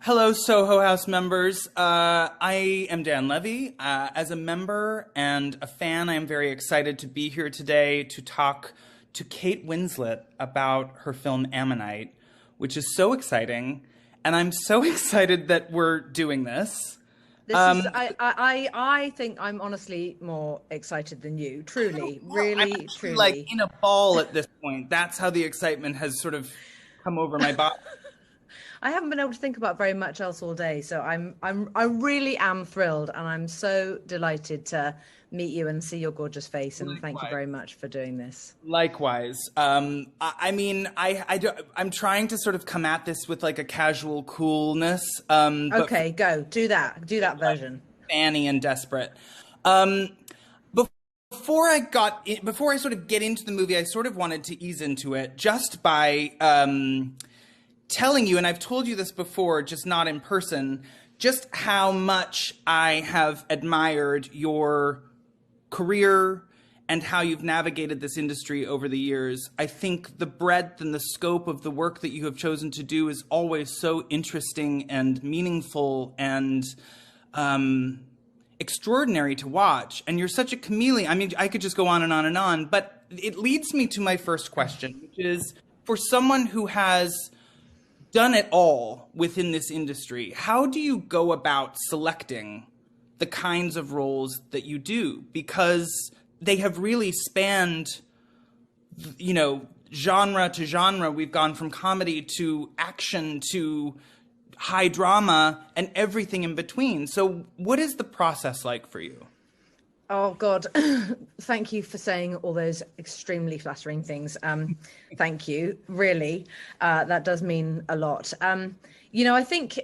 Hello, Soho House members. I am Dan Levy. As a member and a fan, I am very excited to be here today to talk to Kate Winslet about her film Ammonite, which is so exciting. And I'm so excited that we're doing this. This is I think I'm honestly more excited than you. Truly, I'm really, actually like truly. in a ball at this point. That's how the excitement has sort of come over my body. I haven't been able to think about very much else all day, so I really am thrilled, and I'm so delighted to meet you and see your gorgeous face. And thank you Likewise. very much for doing this. Likewise. I'm trying to sort of come at this with like a casual coolness, but Okay, go do that version. fanny and desperate. Before I sort of get into the movie, I sort of wanted to ease into it just by telling you, and I've told you this before, just not in person, just how much I have admired your career and how you've navigated this industry over the years. I think the breadth and the scope of the work that you have chosen to do is always so interesting and meaningful and extraordinary to watch. And you're such a chameleon. I mean, I could just go on and on and on, but it leads me to my first question, which is for someone who has done it all within this industry, how do you go about selecting the kinds of roles that you do? Because they have really spanned, genre to genre. We've gone from comedy to action to high drama and everything in between. So what is the process like for you? Oh God, thank you for saying all those extremely flattering things. Thank you, really. That does mean a lot. I think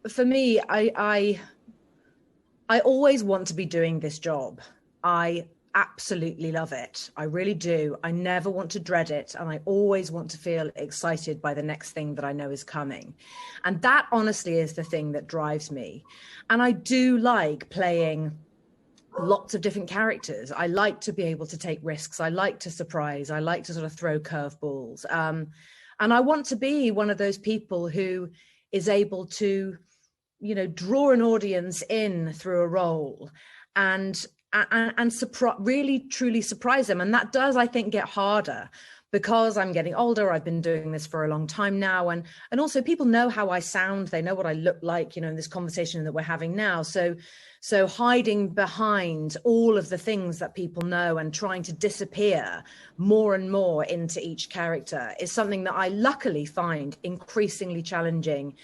for me, I always want to be doing this job. I absolutely love it. I really do. I never want to dread it. And I always want to feel excited by the next thing that I know is coming. And that honestly is the thing that drives me. And I do like playing lots of different characters. I like to be able to take risks. I like to surprise. I like to sort of throw curveballs. And I want to be one of those people who is able to, draw an audience in through a role and really truly surprise them. And that does, I think, get harder because I'm getting older. I've been doing this for a long time now. And also people know how I sound. They know what I look like, in this conversation that we're having now. So hiding behind all of the things that people know and trying to disappear more and more into each character is something that I luckily find increasingly challenging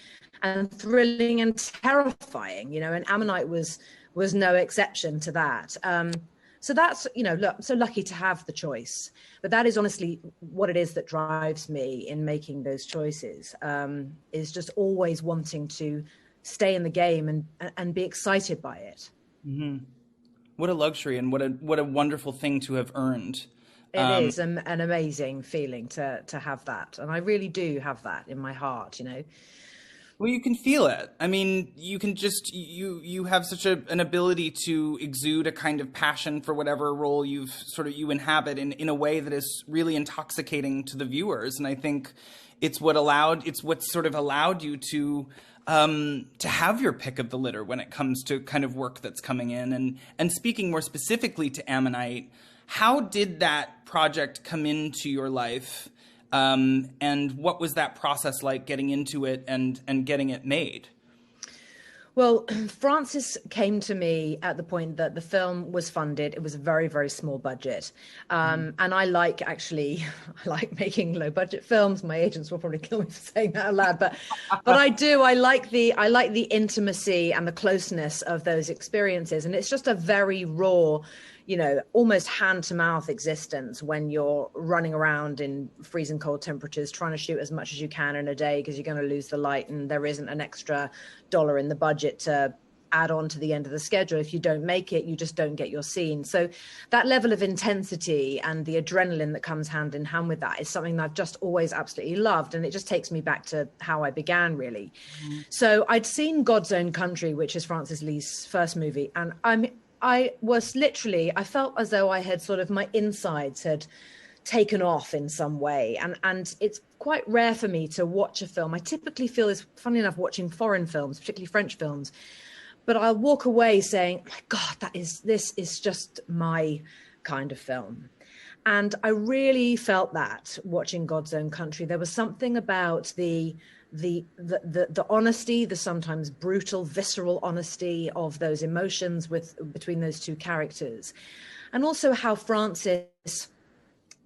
and thrilling and terrifying, and Ammonite was no exception to that. So that's, look, I'm so lucky to have the choice, but that is honestly what it is that drives me in making those choices, is just always wanting to stay in the game and be excited by it. Mm-hmm. What a luxury and what a wonderful thing to have earned. It is an amazing feeling to have that. And I really do have that in my heart, Well, you can feel it. I mean, you can just, you have such an ability to exude a kind of passion for whatever role you inhabit in a way that is really intoxicating to the viewers. And I think it's what sort of allowed you to have your pick of the litter when it comes to kind of work that's coming in. And speaking more specifically to Ammonite, how did that project come into your life? And what was that process like getting into it and getting it made? Well, Francis came to me at the point that the film was funded. It was a very, very small budget. And I like making low budget films. My agents will probably kill me for saying that out loud, but I do. I like the intimacy and the closeness of those experiences. And it's just a very raw, almost hand to mouth existence when you're running around in freezing cold temperatures, trying to shoot as much as you can in a day because you're going to lose the light and there isn't an extra dollar in the budget to add on to the end of the schedule. If you don't make it, you just don't get your scene. So that level of intensity and the adrenaline that comes hand in hand with that is something that I've just always absolutely loved. And it just takes me back to how I began, really. Mm-hmm. So I'd seen God's Own Country, which is Francis Lee's first movie. And I felt as though I had sort of, my insides had taken off in some way. And it's quite rare for me to watch a film. I typically feel this, funny enough, watching foreign films, particularly French films, but I'll walk away saying, oh my God, this is just my kind of film. And I really felt that watching God's Own Country. There was something about the honesty, the sometimes brutal, visceral honesty of those emotions between those two characters. And also how Francis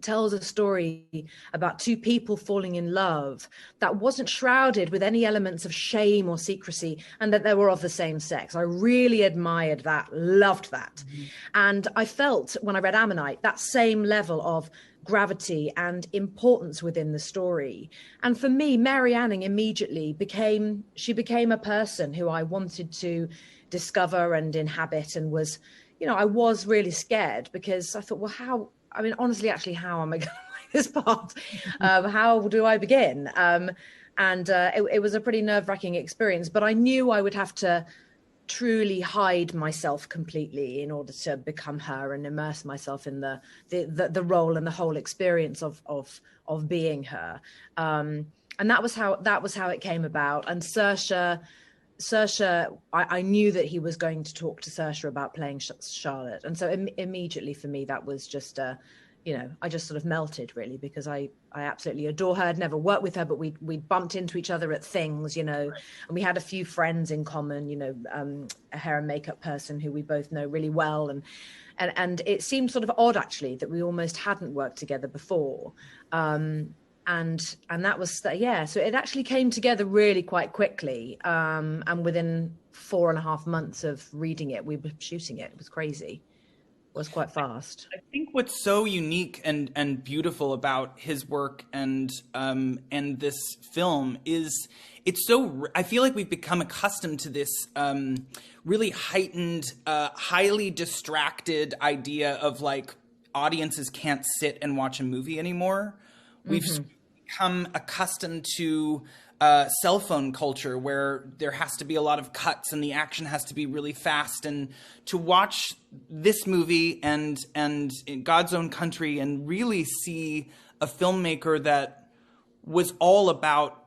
tells a story about two people falling in love that wasn't shrouded with any elements of shame or secrecy, and that they were of the same sex. I really admired that, loved that. Mm-hmm. And I felt when I read Ammonite, that same level of gravity and importance within the story. And for me, Mary Anning immediately became a person who I wanted to discover and inhabit, and was, I was really scared, because I thought, well, honestly, actually, how am I going to play this part? How do I begin? It was a pretty nerve-wracking experience, but I knew I would have to truly hide myself completely in order to become her and immerse myself in the role and the whole experience of being her. And that was how it came about. And Saoirse, I knew that he was going to talk to Saoirse about playing Charlotte. And so immediately for me, that was just, I just sort of melted, really, because I absolutely adore her. I'd never worked with her, but we bumped into each other at things, and we had a few friends in common, a hair and makeup person who we both know really well. And it seemed sort of odd, actually, that we almost hadn't worked together before. And that was, so it actually came together really quite quickly. And within 4.5 months of reading it, we were shooting it. It was crazy. It was quite fast. I think what's so unique and beautiful about his work and this film is I feel like we've become accustomed to this really heightened, highly distracted idea of like audiences can't sit and watch a movie anymore. We've become accustomed to cell phone culture, where there has to be a lot of cuts and the action has to be really fast. And to watch this movie and in God's Own Country and really see a filmmaker that was all about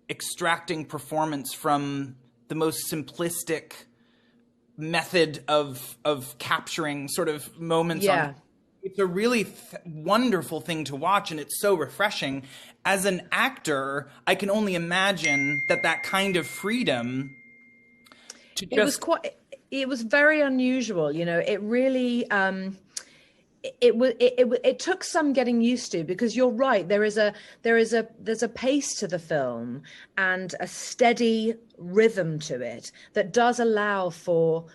extracting performance from the most simplistic method of capturing sort of moments on. It's a really wonderful thing to watch, and it's so refreshing. As an actor, I can only imagine that kind of freedom to just... It was very unusual, it really, it took some getting used to, because you're right, there's a pace to the film and a steady rhythm to it that does allow for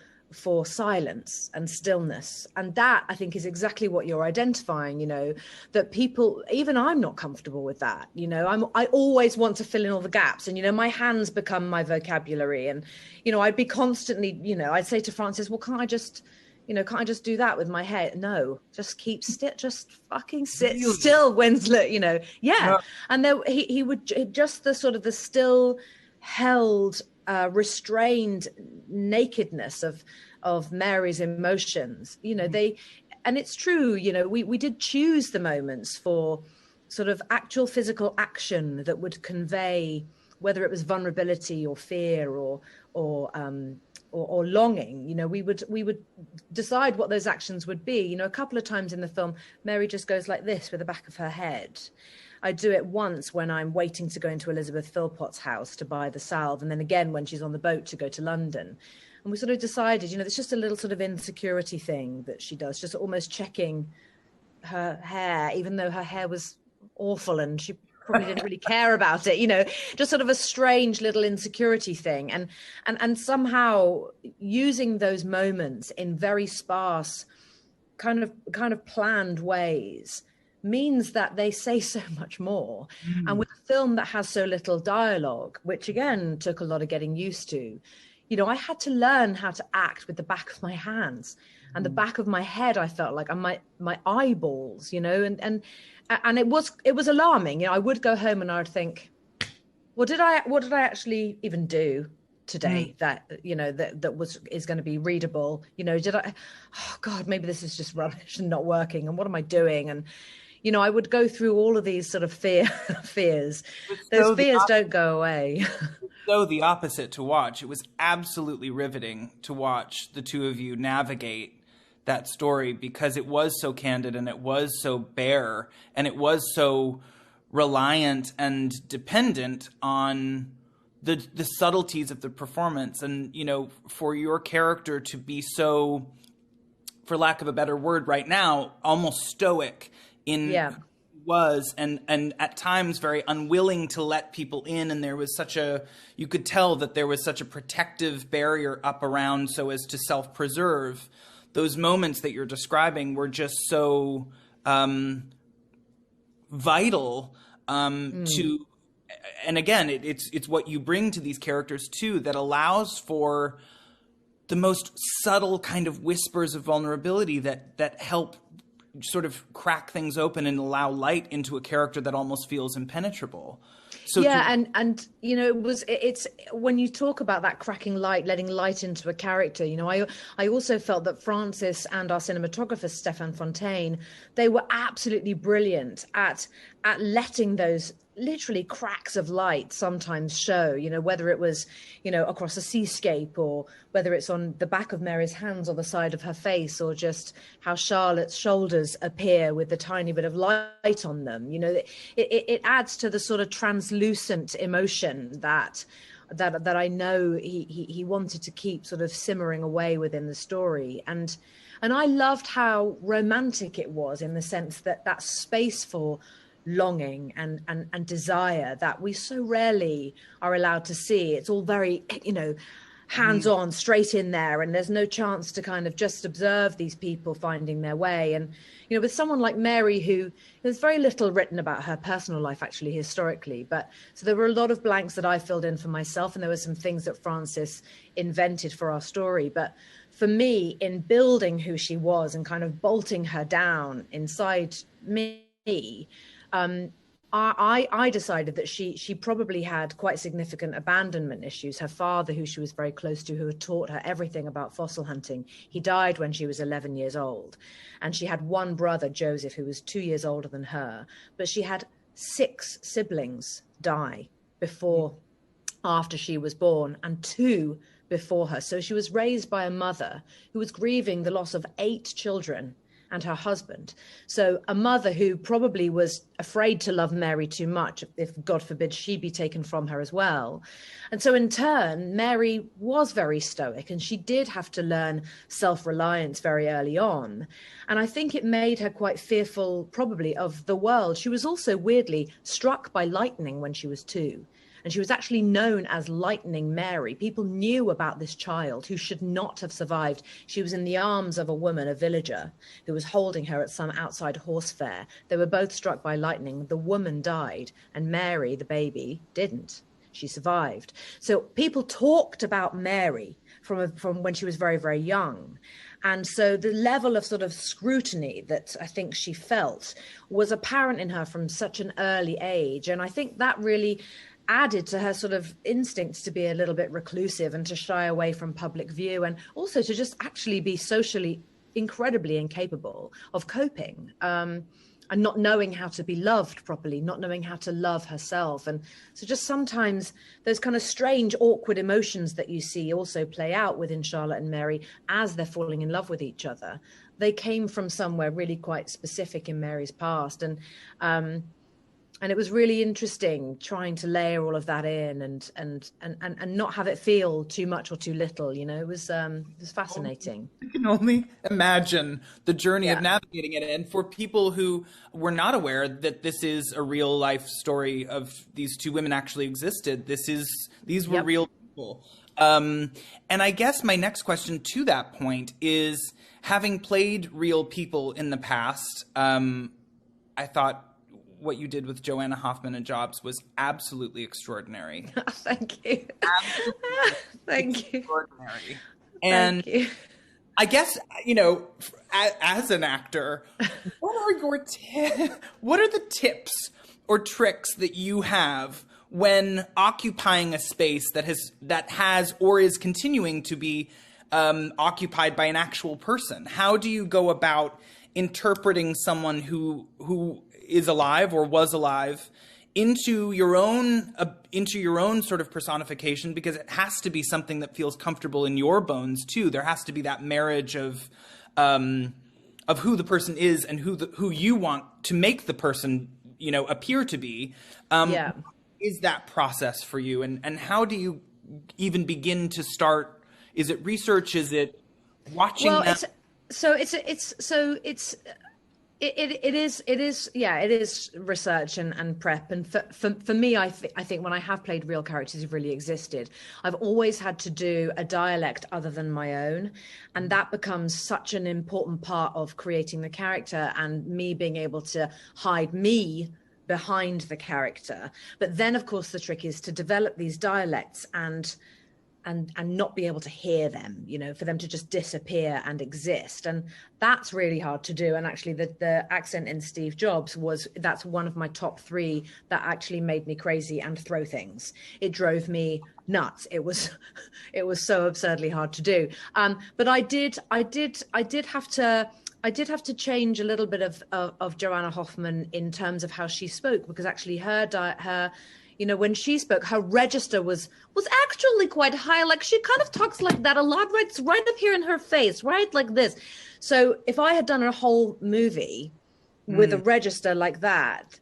silence and stillness. And that, I think, is exactly what you're identifying, that people, even I'm not comfortable with that. I always want to fill in all the gaps, and, my hands become my vocabulary. And, I'd be constantly, I'd say to Francis, well, can't I just do that with my head? No, just keep still, just fucking sit still, Winslet, Yeah. And there, he would just the sort of the still held, restrained nakedness of Mary's emotions, and it's true, we did choose the moments for sort of actual physical action that would convey, whether it was vulnerability or fear or longing. We would decide what those actions would be. A couple of times in the film, Mary just goes like this with the back of her head. I do it once when I'm waiting to go into Elizabeth Philpott's house to buy the salve, and then again when she's on the boat to go to London. And we sort of decided, it's just a little sort of insecurity thing that she does, just almost checking her hair, even though her hair was awful and she probably didn't really care about it, just sort of a strange little insecurity thing. And somehow using those moments in very sparse, kind of planned ways means that they say so much more. And with a film that has so little dialogue, which again took a lot of getting used to, I had to learn how to act with the back of my hands and the back of my head. I felt like my eyeballs, and it was alarming. I would go home and I would think, well, what did I actually even do today that is going to be readable? Did I, oh God, maybe this is just rubbish and not working, and what am I doing? And you know, I would go through all of these sort of fears. Those So the fears don't go away. so the opposite to watch. It was absolutely riveting to watch the two of you navigate that story, because it was so candid and it was so bare and it was so reliant and dependent on the subtleties of the performance. And, you know, for your character to be so, for lack of a better word right now, almost stoic in Yeah. was, and at times very unwilling to let people in, and there was such a, you could tell that there was such a protective barrier up around so as to self-preserve. Those moments that you're describing were just so vital to, and again, it's what you bring to these characters too that allows for the most subtle kind of whispers of vulnerability that help sort of crack things open and allow light into a character that almost feels impenetrable. So Yeah, and you know, it's when you talk about that cracking light, letting light into a character, you know, I also felt that Francis and our cinematographer Stefan Fontaine, they were absolutely brilliant at letting those literally cracks of light sometimes show, you know, whether it was, you know, across a seascape, or whether it's on the back of Mary's hands or the side of her face, or just how Charlotte's shoulders appear with the tiny bit of light on them. You know, it adds to the sort of translucent emotion that I know he wanted to keep sort of simmering away within the story. And I loved how romantic it was, in the sense that that space for longing and desire that we so rarely are allowed to see. It's all very, you know, hands-on, straight in there, and there's no chance to kind of just observe these people finding their way. And, you know, with someone like Mary, who there's very little written about her personal life actually historically, but so there were a lot of blanks that I filled in for myself, and there were some things that Francis invented for our story. But for me, in building who she was and kind of bolting her down inside me, I decided that she probably had quite significant abandonment issues. Her father, who she was very close to, who had taught her everything about fossil hunting, he died when she was 11 years old. And she had one brother, Joseph, who was 2 years older than her. But she had 6 siblings die after she was born, and 2 before her. So she was raised by a mother who was grieving the loss of 8 children and her husband. So a mother who probably was afraid to love Mary too much, if God forbid she be taken from her as well. And so in turn, Mary was very stoic, and she did have to learn self-reliance very early on. And I think it made her quite fearful, probably, of the world. She was also weirdly struck by lightning when she was 2. And she was actually known as Lightning Mary. People knew about this child who should not have survived. She was in the arms of a woman, a villager, who was holding her at some outside horse fair. They were both struck by lightning. The woman died, and Mary, the baby, didn't. She survived. So people talked about Mary from when she was very, very young. And so the level of sort of scrutiny that I think she felt was apparent in her from such an early age. And I think that really added to her sort of instincts to be a little bit reclusive and to shy away from public view, and also to just actually be socially incredibly incapable of coping, and not knowing how to be loved properly, not knowing how to love herself. And so just sometimes those kind of strange, awkward emotions that you see also play out within Charlotte and Mary as they're falling in love with each other, they came from somewhere really quite specific in Mary's past. And it was really interesting trying to layer all of that in and not have it feel too much or too little. You know, it was fascinating. I can only imagine the journey of navigating it. And for people who were not aware that this is a real life story of these 2 women actually existed, these were real people. And I guess my next question to that point is, having played real people in the past, I thought what you did with Joanna Hoffman and Jobs was absolutely extraordinary. Thank you. Thank you. Extraordinary. And Thank you. I guess, you know, as an actor, what are the tips or tricks that you have when occupying a space that has or is continuing to be occupied by an actual person? How do you go about interpreting someone who is alive or was alive into your own sort of personification, because it has to be something that feels comfortable in your bones too. There has to be that marriage of who the person is and who you want to make the person, you know, appear to be. Yeah. Is that process for you, and how do you even begin to start? Is it research? Is it watching? Well, it is research and prep. And for me, I think when I have played real characters who've really existed, I've always had to do a dialect other than my own. And that becomes such an important part of creating the character and me being able to hide me behind the character. But then, of course, the trick is to develop these dialects and not be able to hear them, you know, for them to just disappear and exist. And that's really hard to do. And actually the accent in Steve Jobs that's one of my top 3 that actually made me crazy and throw things. It drove me nuts. It was so absurdly hard to do. But I did have to change a little bit of Joanna Hoffman in terms of how she spoke, because actually her you know, when she spoke, her register was actually quite high. Like, she kind of talks like that a lot, right? It's right up here in her face, right? Like this. So if I had done a whole movie with a register like that,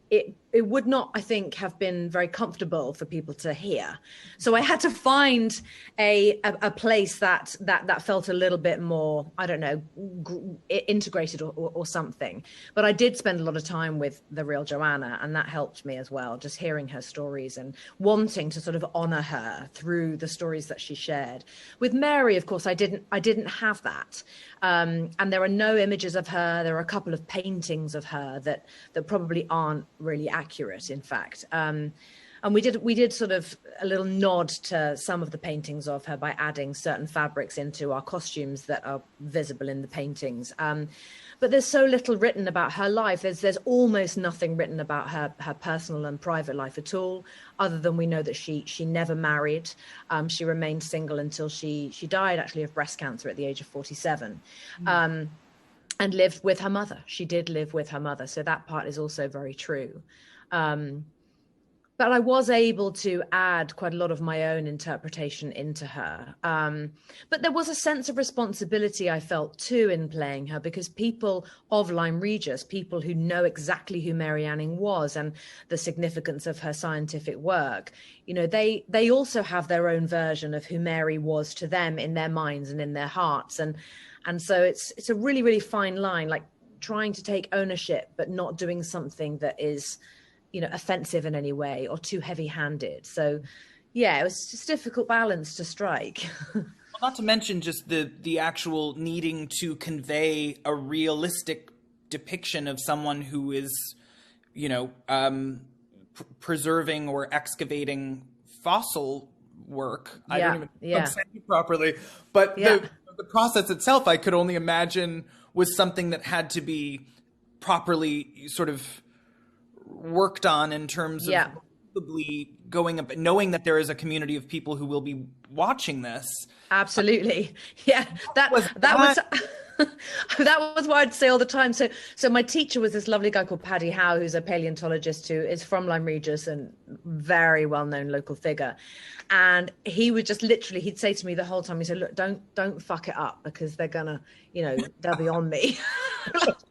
it would not, I think, have been very comfortable for people to hear. So I had to find a place that felt a little bit more, I don't know, integrated or something. But I did spend a lot of time with the real Joanna, and that helped me as well, just hearing her stories and wanting to sort of honor her through the stories that she shared. With Mary, of course, I didn't have that. And there are no images of her. There are a couple of paintings of her that probably aren't really accurate, in fact. And we did sort of a little nod to some of the paintings of her by adding certain fabrics into our costumes that are visible in the paintings. But there's so little written about her life. There's almost nothing written about her personal and private life at all, other than we know that she never married. She remained single until she died, actually, of breast cancer at the age of 47. And lived with her mother. She did live with her mother. So that part is also very true. But I was able to add quite a lot of my own interpretation into her. But there was a sense of responsibility I felt too in playing her, because people of Lyme Regis, people who know exactly who Mary Anning was and the significance of her scientific work, you know, they also have their own version of who Mary was to them in their minds and in their hearts. And so it's a really, really fine line, like trying to take ownership, but not doing something that is, you know, offensive in any way or too heavy-handed. So, yeah, it was just a difficult balance to strike. Well, not to mention just the actual needing to convey a realistic depiction of someone who is, you know, preserving or excavating fossil work. I don't even say it properly, but the process itself, I could only imagine, was something that had to be properly sort of worked on in terms of probably going up, knowing that there is a community of people who will be watching this. Absolutely. Yeah. That was that was what I'd say all the time. So my teacher was this lovely guy called Paddy Howe, who's a paleontologist who is from Lyme Regis and very well-known local figure. And he would just literally, he'd say to me the whole time, he said, look, don't fuck it up, because they're gonna, you know, they'll be on me.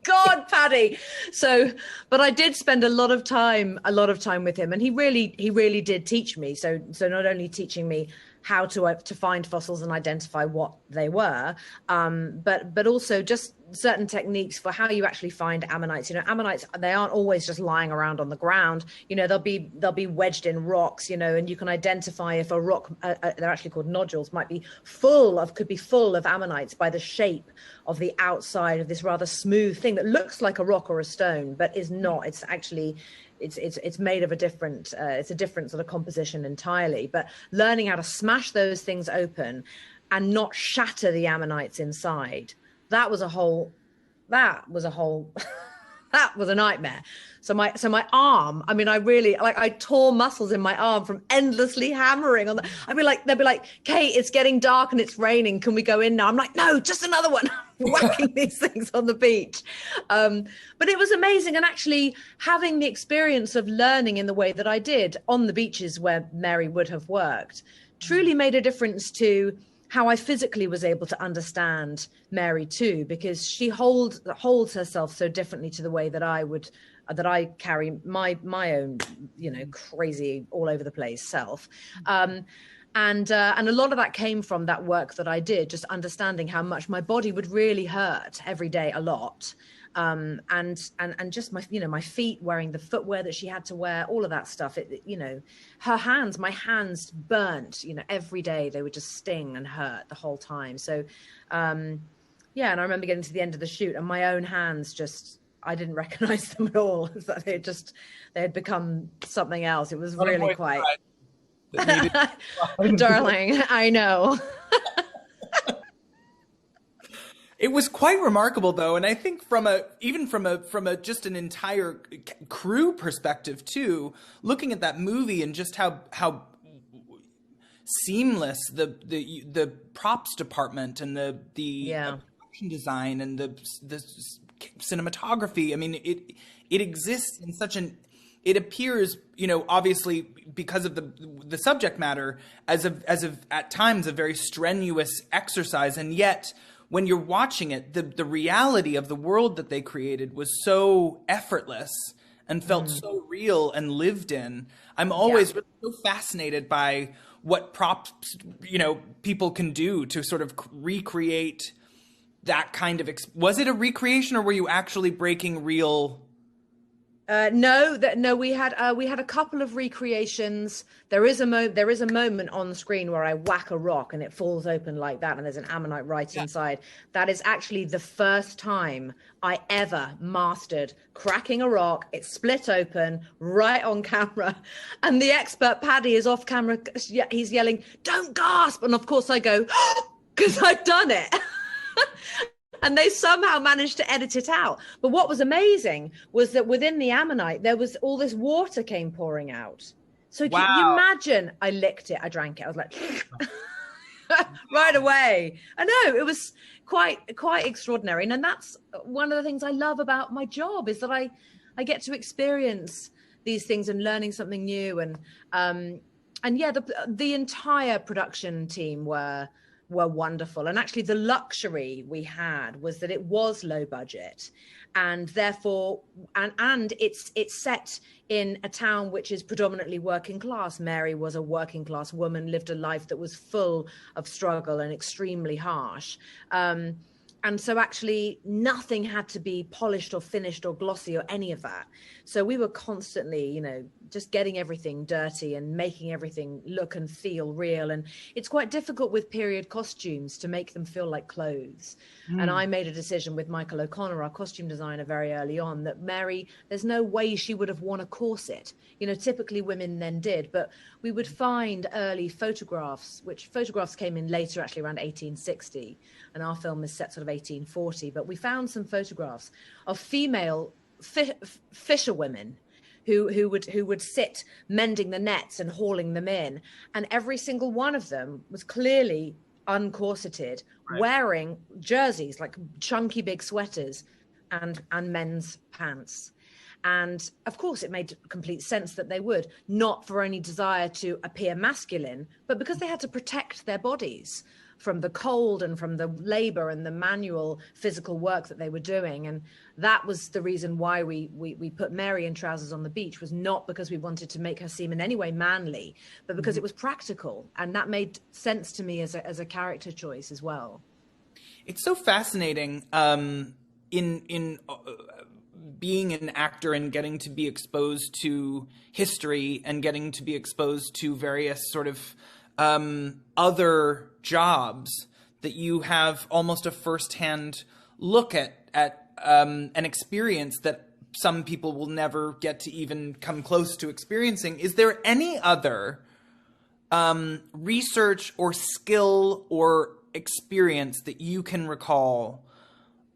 God, Paddy. So, but I did spend a lot of time with him, and he really did teach me. So not only teaching me how to find fossils and identify what they were, but also just certain techniques for how you actually find ammonites. You know, ammonites, they aren't always just lying around on the ground. You know, they'll be wedged in rocks, you know, and you can identify if a rock, they're actually called nodules, could be full of ammonites by the shape of the outside of this rather smooth thing that looks like a rock or a stone, but is not. It's actually, it's made of it's a different sort of composition entirely. But learning how to smash those things open and not shatter the ammonites inside, that was a whole that was a nightmare. So my arm, I mean, I really like, I tore muscles in my arm from endlessly hammering on the, they'd be like, Kate, it's getting dark and it's raining. Can we go in now? I'm like, no, just another one. Whacking these things on the beach. But it was amazing. And actually having the experience of learning in the way that I did on the beaches where Mary would have worked truly made a difference to how I physically was able to understand Mary too, because she holds herself so differently to the way that I carry my own, crazy all over the place self. And a lot of that came from that work that I did, just understanding how much my body would really hurt every day a lot. And just my feet, wearing the footwear that she had to wear, all of that stuff. My hands burnt, every day they would just sting and hurt the whole time. So, and I remember getting to the end of the shoot and my own hands I didn't recognize them at all. They had become something else. It was really quite, darling, I know. It was quite remarkable, though, and I think from a just an entire crew perspective too, looking at that movie and just how seamless the props department and the production design and the cinematography. I mean, it exists in such an. It appears, obviously because of the subject matter, as at times a very strenuous exercise, and yet, when you're watching it, the reality of the world that they created was so effortless and felt so real and lived in. I'm always so fascinated by what props, people can do to sort of recreate that kind of. Was it a recreation, or were you actually breaking real? No, we had a couple of recreations. There is a moment on the screen where I whack a rock and it falls open like that, and there's an ammonite right inside. That is actually the first time I ever mastered cracking a rock. It split open right on camera, and the expert Paddy is off camera. He's yelling, "Don't gasp!" And of course I go, because I've done it. And they somehow managed to edit it out. But what was amazing was that within the ammonite, there was all this water came pouring out. So can you imagine? I licked it, I drank it. I was like, right away. I know, it was quite extraordinary. And that's one of the things I love about my job, is that I get to experience these things and learning something new. And the entire production team were wonderful. And actually the luxury we had was that it was low budget, and therefore and it's set in a town which is predominantly working class. Mary was a working class woman, lived a life that was full of struggle and extremely harsh. And so actually nothing had to be polished or finished or glossy or any of that. So we were constantly, just getting everything dirty and making everything look and feel real. And it's quite difficult with period costumes to make them feel like clothes. And I made a decision with Michael O'Connor, our costume designer, very early on, that Mary, there's no way she would have worn a corset. Typically women then did, but we would find early photographs, which photographs came in later, actually around 1860. And our film is set sort of 1840, but we found some photographs of female fisherwomen who would sit mending the nets and hauling them in, and every single one of them was clearly uncorseted, wearing jerseys, like chunky big sweaters, and men's pants. And of course it made complete sense that they would, not for any desire to appear masculine, but because they had to protect their bodies from the cold and from the labor and the manual physical work that they were doing. And that was the reason why we put Mary in trousers on the beach, was not because we wanted to make her seem in any way manly, but because it was practical. And that made sense to me as a character choice as well. It's so fascinating in being an actor and getting to be exposed to history and getting to be exposed to various sort of other jobs, that you have almost a firsthand look at an experience that some people will never get to even come close to experiencing. Is there any other research or skill or experience that you can recall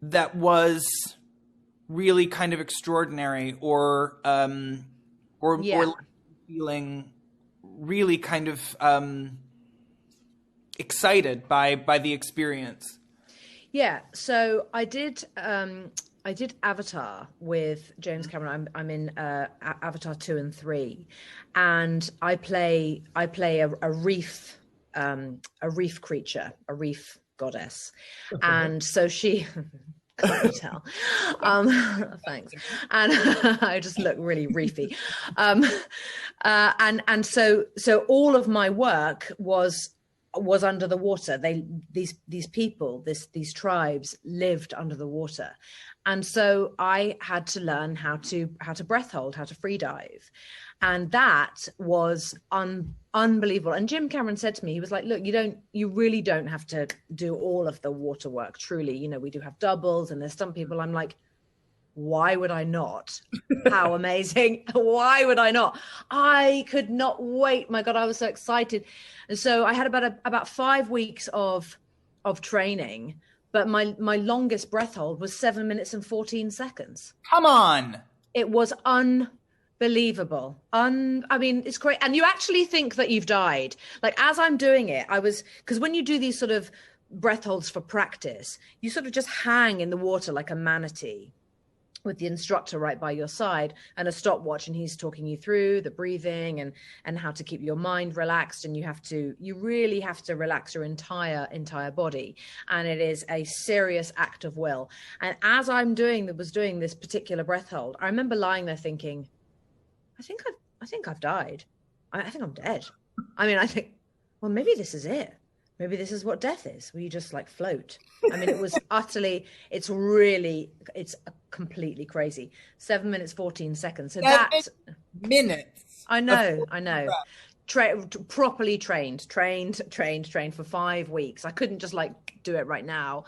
that was really kind of extraordinary, or Yeah. feeling really kind of excited by the experience. Yeah, so I did Avatar with James Cameron. I'm in Avatar 2 and 3, and I play a reef creature, a reef goddess. And so she can't you tell? Thanks. And I just look really reefy. And so all of my work was under the water. These people, these tribes lived under the water. And so I had to learn how to breath hold, how to free dive. And that was unbelievable. And Jim Cameron said to me, he was like, look, you really don't have to do all of the water work. Truly, you know, we do have doubles, and there's some people. I'm like, why would I not? How amazing. Why would I not? I could not wait. My God, I was so excited. And so I had about 5 weeks of training, but my longest breath hold was 7 minutes and 14 seconds. Come on. It was unbelievable. I mean, it's great. And you actually think that you've died. Like, as I'm doing it, because when you do these sort of breath holds for practice, you sort of just hang in the water like a manatee, with the instructor right by your side and a stopwatch, and he's talking you through the breathing and how to keep your mind relaxed. And you really have to relax your entire body. And it is a serious act of will. And as was doing this particular breath hold, I remember lying there thinking, I think I've died. I think I'm dead. I mean, I think, well, maybe this is it. Maybe this is what death is, where you just like float. I mean, it was it's completely crazy. 7 minutes, 14 seconds. So that's minutes. I know. Properly trained for 5 weeks. I couldn't just like do it right now.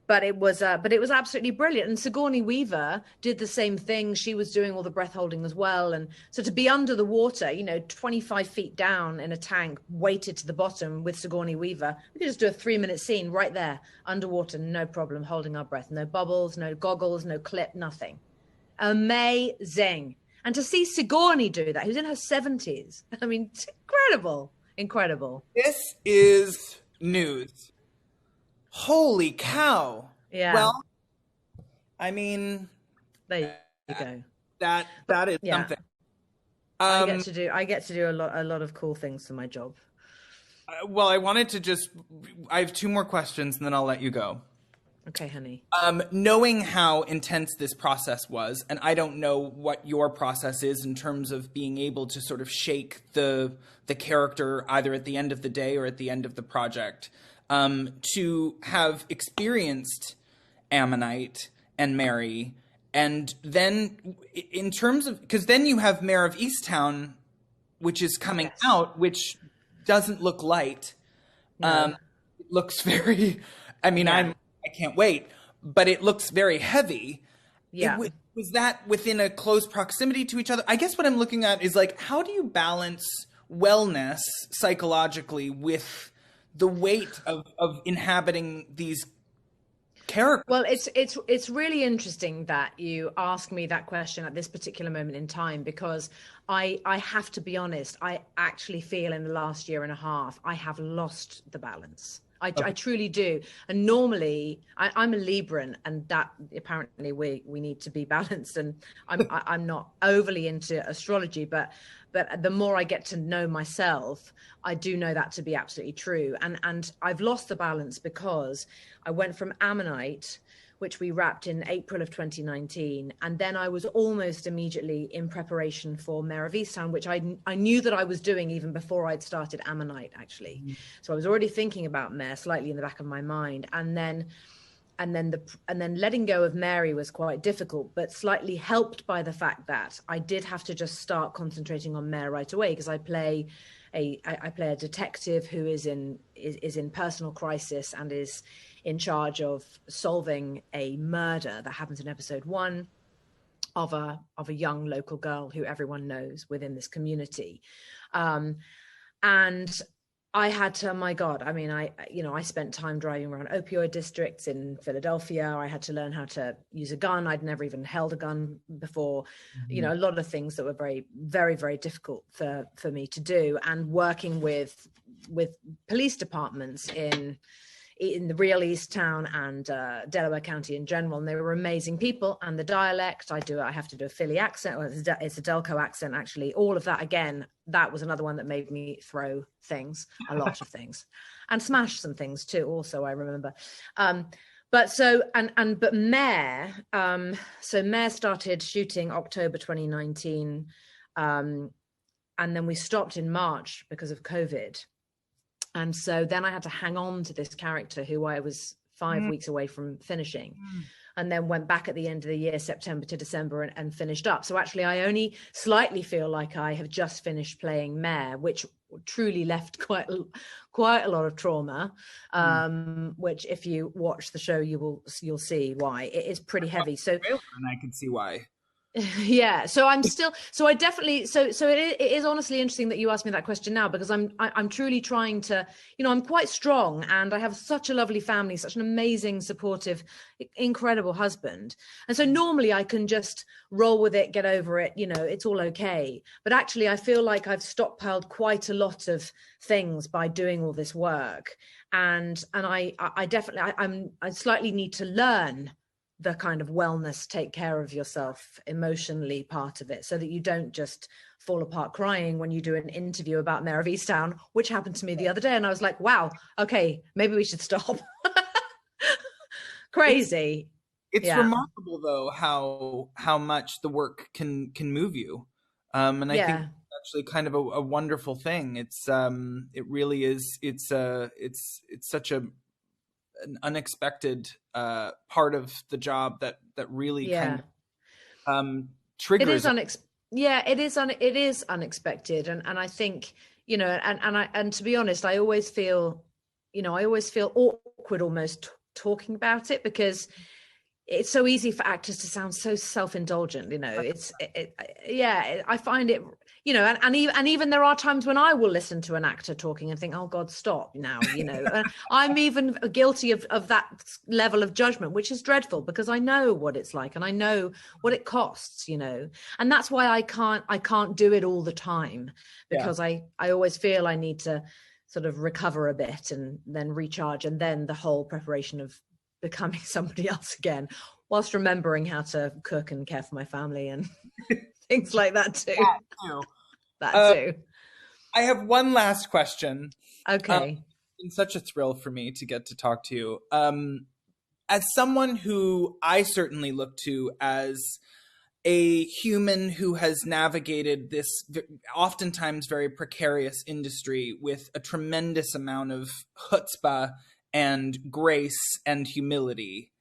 But it was absolutely brilliant. And Sigourney Weaver did the same thing. She was doing all the breath holding as well. And so to be under the water, 25 feet down in a tank, weighted to the bottom with Sigourney Weaver, we could just do a 3-minute scene right there, underwater, no problem, holding our breath. No bubbles, no goggles, no clip, nothing. Amazing. And to see Sigourney do that, who's in her 70s, I mean, it's incredible. This is news. Holy cow. Yeah. Well, I mean, there you go. That is something. I get to do a lot of cool things for my job. Well, I have 2 more questions and then I'll let you go. Okay, honey. Knowing how intense this process was, and I don't know what your process is in terms of being able to sort of shake the character either at the end of the day or at the end of the project. To have experienced Ammonite and Mary, and then in terms of, because then you have Mayor of Easttown, which is coming out, which doesn't look light. It looks very, I mean, I can't wait, but it looks very heavy. Yeah. Was that within a close proximity to each other? I guess what I'm looking at is like, how do you balance wellness psychologically with the weight of inhabiting these characters? Well, it's really interesting that you ask me that question at this particular moment in time, because I have to be honest, I actually feel in the last year and a half, I have lost the balance. I truly do. And normally I'm a Libran, and that apparently we need to be balanced. And I'm not overly into astrology, but the more I get to know myself, I do know that to be absolutely true. And I've lost the balance because I went from Ammonite, which we wrapped in April of 2019. And then I was almost immediately in preparation for Mayor of Easttown, which I knew that I was doing even before I'd started Ammonite, actually. Mm-hmm. So I was already thinking about Mayor slightly in the back of my mind. And then letting go of Mary was quite difficult, but slightly helped by the fact that I did have to just start concentrating on Mayor right away, because I play a detective who is in personal crisis and is in charge of solving a murder that happens in episode 1 of a young local girl who everyone knows within this community. And I had to, my God, I mean, I spent time driving around opioid districts in Philadelphia. I had to learn how to use a gun. I'd never even held a gun before. Mhm. A lot of things that were very, very, very difficult for me to do. And working with police departments in the real East Town and Delaware County in general, and they were amazing people. And the dialect, I have to do a Philly accent, or it's a Delco accent actually. All of that, again, that was another one that made me throw things, a lot of things, and smash some things too. Also, I remember. But Mare, so Mare started shooting October 2019, and then we stopped in March because of COVID. And so then I had to hang on to this character who I was 5 weeks away from finishing, and then went back at the end of the year, September to December, and finished up. So actually, I only slightly feel like I have just finished playing Mare, which truly left quite a lot of trauma. Which, if you watch the show, you'll see why. It is pretty heavy. So, and I can see why. Yeah, so I definitely, so it is honestly interesting that you asked me that question now, because I'm truly trying to, I'm quite strong, and I have such a lovely family, such an amazing, supportive, incredible husband. And so normally I can just roll with it, get over it, it's all okay. But actually I feel like I've stockpiled quite a lot of things by doing all this work. And I definitely, I slightly need to learn the kind of wellness, take care of yourself emotionally part of it, so that you don't just fall apart crying when you do an interview about Mayor of Easttown, which happened to me the other day. And I was like, wow, okay, maybe we should stop. Crazy. It's remarkable though how much the work can move you. And I think actually kind of a wonderful thing. It's it really is, it's such an unexpected part of the job that really kind of triggers. It is unexpected, and I think, and to be honest, I always feel awkward almost talking about it, because it's so easy for actors to sound so self-indulgent. I find it, and even there are times when I will listen to an actor talking and think, oh God, stop now. I'm even guilty of that level of judgment, which is dreadful, because I know what it's like and I know what it costs, and that's why I can't do it all the time, because I always feel I need to sort of recover a bit and then recharge, and then the whole preparation of becoming somebody else again, whilst remembering how to cook and care for my family and things like that too. That too. I have one last question. Okay. It's been such a thrill for me to get to talk to you. As someone who I certainly look to as a human who has navigated this oftentimes very precarious industry with a tremendous amount of chutzpah and grace and humility,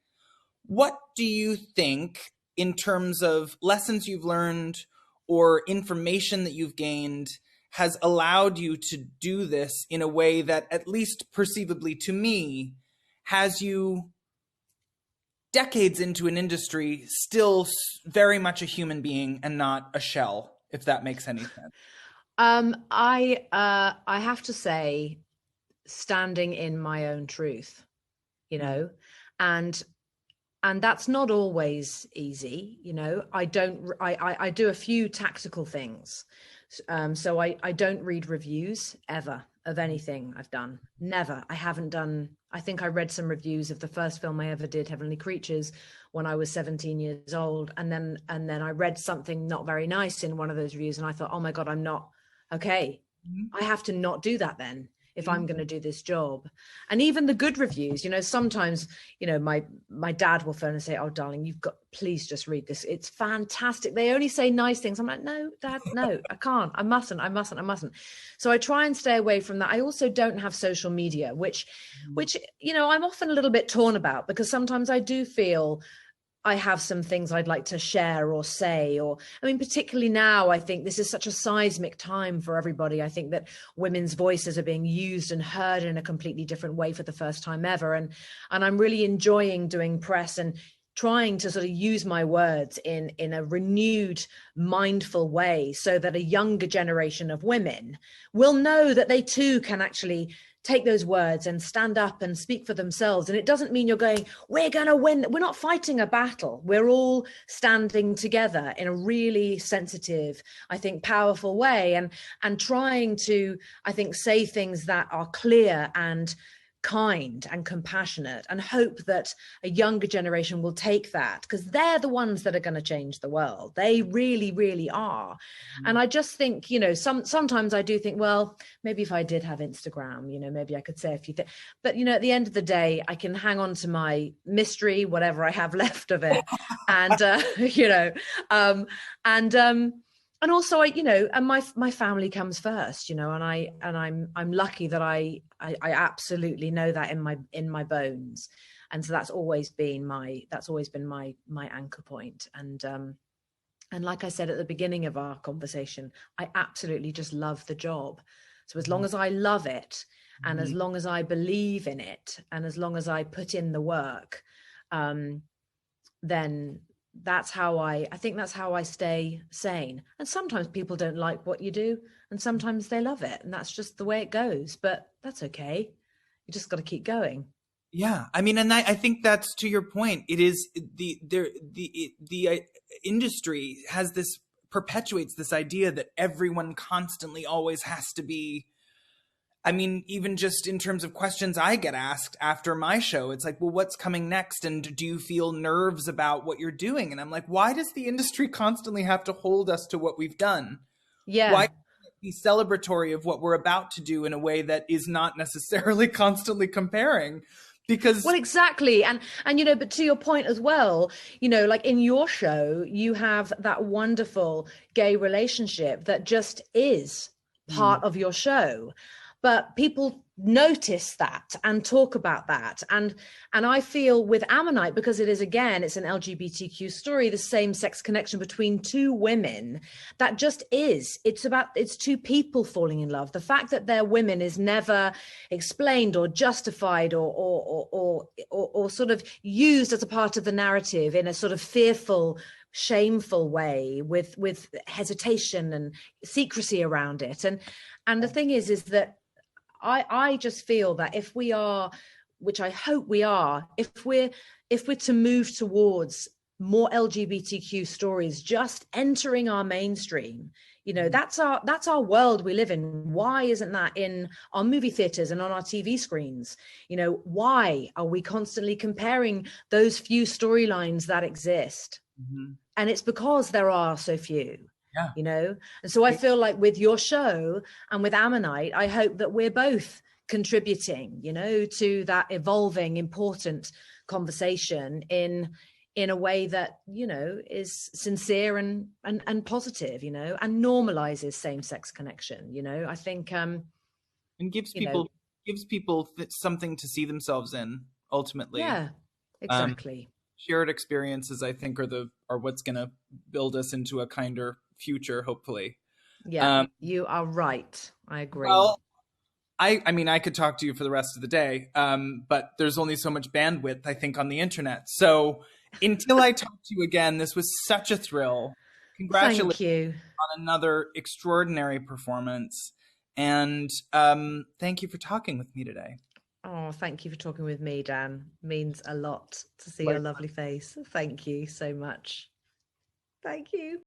what do you think, in terms of lessons you've learned or information that you've gained, has allowed you to do this in a way that, at least perceivably to me, has you decades into an industry still very much a human being and not a shell, if that makes any sense? I have to say, standing in my own truth, and that's not always easy. I do a few tactical things. So I don't read reviews ever of anything I've done. Never. I haven't done, I think I read some reviews of the first film I ever did, Heavenly Creatures, when I was 17 years old. And then I read something not very nice in one of those reviews, and I thought, oh my God, I'm not okay. I have to not do that then, if I'm going to do this job. And even the good reviews, sometimes, my dad will phone and say, oh, darling, please just read this. It's fantastic. They only say nice things. I'm like, no, Dad, no, I can't. I mustn't. So I try and stay away from that. I also don't have social media, which, I'm often a little bit torn about, because sometimes I do feel I have some things I'd like to share or say, particularly now, I think this is such a seismic time for everybody. I think that women's voices are being used and heard in a completely different way for the first time ever. And I'm really enjoying doing press and trying to sort of use my words in a renewed, mindful way, so that a younger generation of women will know that they too can actually take those words and stand up and speak for themselves. And it doesn't mean you're going, we're going to win. We're not fighting a battle. We're all standing together in a really sensitive, I think, powerful way, and trying to, I think, say things that are clear and kind and compassionate, and hope that a younger generation will take that, because they're the ones that are going to change the world. They really, really are. And I just think, you know, sometimes I do think, well, maybe if I did have Instagram, you know, maybe I could say a few things. But, you know, at the end of the day, I can hang on to my mystery, whatever I have left of it. And, you know, and also, you know, and my family comes first, you know, and I'm lucky that I absolutely know that in my bones, and so that's always been my anchor point. And like I said at the beginning of our conversation, I absolutely just love the job. So as long as I love it, and as long as I believe in it, and as long as I put in the work, then that's how I think that's how I stay sane. And sometimes people don't like what you do, and sometimes they love it, and that's just the way it goes. But that's okay. You just got to keep going. Yeah, I mean, and I think that's, to your point. It is the industry has this, perpetuates this idea that everyone constantly always has to be. I mean, even just in terms of questions I get asked after my show, it's like, well, what's coming next? And do you feel nerves about what you're doing? And I'm like, why does the industry constantly have to hold us to what we've done? Yeah. Why can't it be celebratory of what we're about to do in a way that is not necessarily constantly comparing? Because, well, exactly. And you know, but to your point as well, you know, like in your show, you have that wonderful gay relationship that just is part of your show. But people notice that and talk about that. And I feel with Ammonite, because it is, again, it's an LGBTQ story, the same sex connection between two women, that just is. It's two people falling in love. The fact that they're women is never explained or justified or sort of used as a part of the narrative in a sort of fearful, shameful way with hesitation and secrecy around it. And the thing is that I just feel that if we are, which I hope we are, if we're to move towards more LGBTQ stories just entering our mainstream, you know, that's our world we live in. Why isn't that in our movie theaters and on our TV screens? You know, why are we constantly comparing those few storylines that exist? And it's because there are so few. yeah, You know, and so I feel like with your show and with Ammonite, I hope that we're both contributing, you know, to that evolving, important conversation in a way that, you know, is sincere and positive, you know, and normalizes same-sex connection. You know, I think and gives people something to see themselves in, ultimately. Yeah, exactly. Shared experiences, I think, are what's going to build us into a kinder future, hopefully. Yeah, you are right. I agree. Well, I mean, I could talk to you for the rest of the day, but there's only so much bandwidth, I think, on the internet. So until I talk to you again, this was such a thrill. Congratulations Thank you on another extraordinary performance. And thank you for talking with me today. Oh, thank you for talking with me, Dan. Means a lot to see your lovely face. Thank you so much. Thank you.